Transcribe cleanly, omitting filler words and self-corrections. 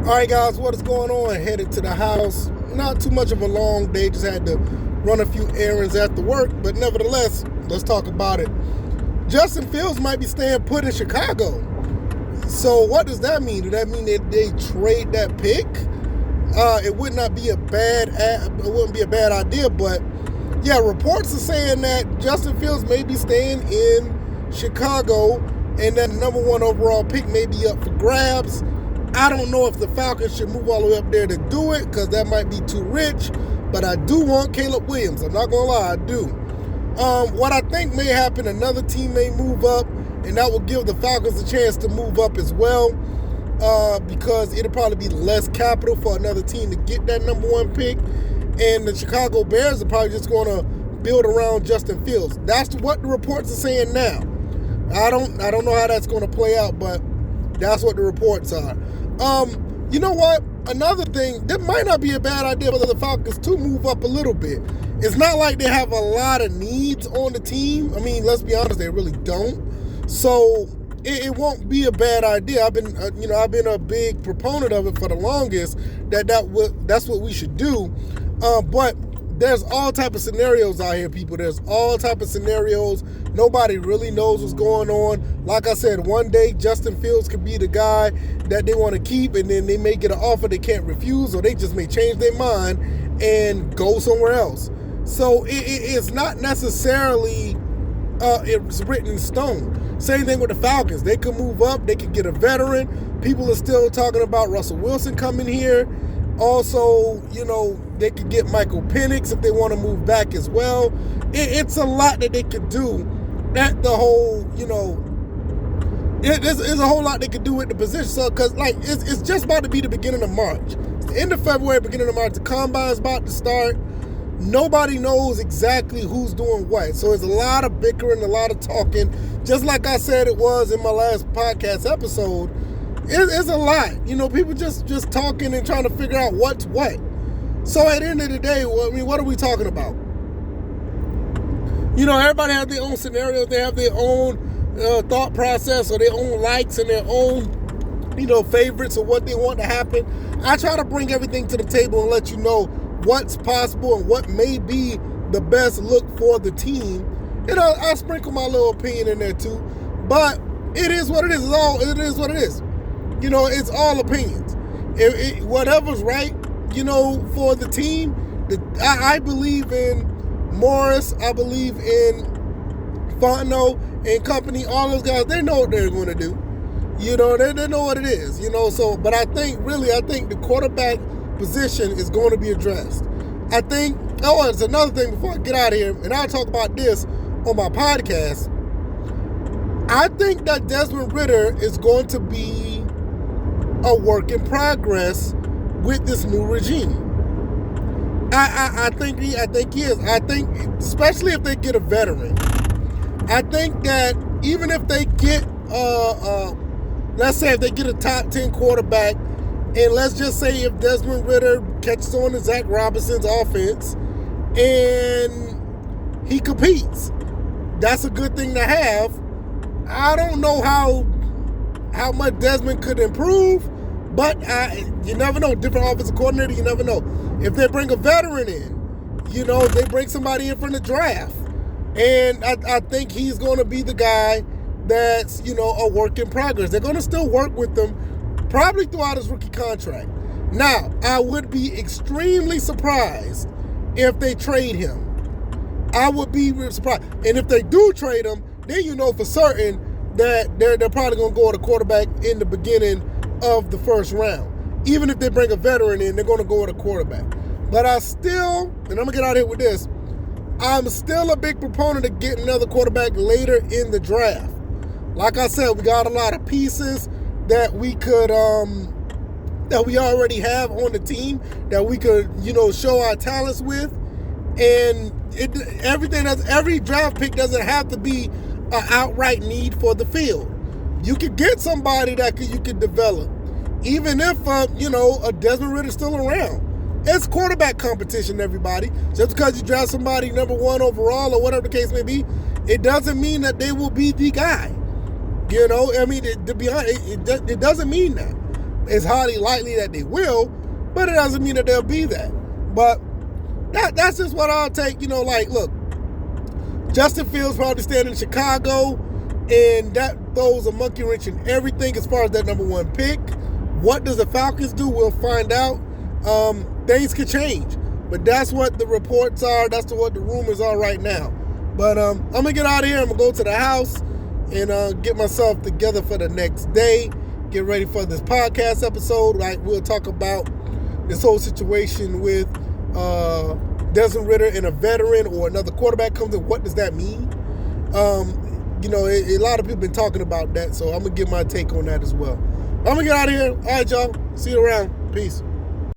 All right, guys, what is going on? Headed to the house. Not too much of a long day. Just had to run a few errands after work. But nevertheless, let's talk about it. Justin Fields might be staying put in Chicago. So what does that mean? Does that mean that they trade that pick? It would not be a bad. It wouldn't be a bad idea. But yeah, reports are saying that Justin Fields may be staying in Chicago, and that number one overall pick may be up for grabs. I don't know if the Falcons should move all the way up there to do it because that might be too rich, but I do want Caleb Williams. I'm not going to lie, I do. What I think may happen, another team may move up, and that will give the Falcons a chance to move up as well because it'll probably be less capital for another team to get that number one pick, and the Chicago Bears are probably just going to build around Justin Fields. That's what the reports are saying now. I don't know how that's going to play out, but that's what the reports are. You know what? Another thing, that might not be a bad idea for the Falcons to move up a little bit. It's not like they have a lot of needs on the team. I mean, let's be honest, they really don't. So it won't be a bad idea. I've been a big proponent of it for the longest. That's what we should do. But there's all type of scenarios out here, people. There's all type of scenarios. Nobody really knows what's going on. Like I said, one day Justin Fields could be the guy that they want to keep, and then they may get an offer they can't refuse, or they just may change their mind and go somewhere else. So it's not necessarily it's written in stone. Same thing with the Falcons. They could move up. They could get a veteran. People are still talking about Russell Wilson coming here. Also, they could get Michael Penix if they want to move back as well. It's a lot that they could do. There's a whole lot they could do with the position. So, because it's just about to be the beginning of March. It's the end of February, beginning of March. The combine's about to start. Nobody knows exactly who's doing what. So it's a lot of bickering, a lot of talking. Just like I said it was in my last podcast episode. It's a lot. People just talking and trying to figure out what's what. So at the end of the day, what are we talking about? Everybody has their own scenarios. They have their own thought process, or their own likes and their own, favorites of what they want to happen. I try to bring everything to the table and let you know what's possible and what may be the best look for the team. I sprinkle my little opinion in there too. But it is what it is. It is what it is. It's all opinions. Whatever's right, for the team. I believe in Morris. I believe in Fontenot and company. All those guys, they know what they're going to do. They know what it is. So, but I think the quarterback position is going to be addressed. I think. Oh, it's another thing before I get out of here, and I'll talk about this on my podcast. I think that Desmond Ridder is going to be a work in progress with this new regime. I think he is. I think, especially if they get a veteran. I think that even if they get, let's say if they get a top 10 quarterback, and let's just say if Desmond Ridder catches on to Zach Robinson's offense and he competes, that's a good thing to have. I don't know how much Desmond could improve, but you never know. Different offensive coordinator, you never know. If they bring a veteran in, they bring somebody in from the draft. And I think he's going to be the guy that's, a work in progress. They're going to still work with them probably throughout his rookie contract. Now, I would be extremely surprised if they trade him. I would be surprised. And if they do trade him, then for certain that they're probably going to go with a quarterback in the beginning of the first round. Even if they bring a veteran in, they're going to go with a quarterback. But and I'm going to get out of here with this, I'm still a big proponent of getting another quarterback later in the draft. Like I said, we got a lot of pieces that we could, that we already have on the team that we could, show our talents with. And every draft pick doesn't have to be an outright need for the field. You could get somebody that you could develop. Even if, a Desmond Ridder's still around. It's quarterback competition, everybody. Just because you draft somebody number one overall or whatever the case may be, it doesn't mean that they will be the guy. To be honest, it doesn't mean that. It's highly likely that they will, but it doesn't mean that they'll be that. But that's just what I'll take. Look, Justin Fields probably staying in Chicago, and that throws a monkey wrench in everything as far as that number one pick. What does the Falcons do? We'll find out. Things could change, but that's what the reports are. That's what the rumors are right now. But I'm going to get out of here. I'm going to go to the house and get myself together for the next day. Get ready for this podcast episode. We'll talk about this whole situation with Desmond Ridder and a veteran or another quarterback comes in. What does that mean? A lot of people been talking about that, so I'm going to give my take on that as well. I'm going to get out of here. All right, y'all. See you around. Peace.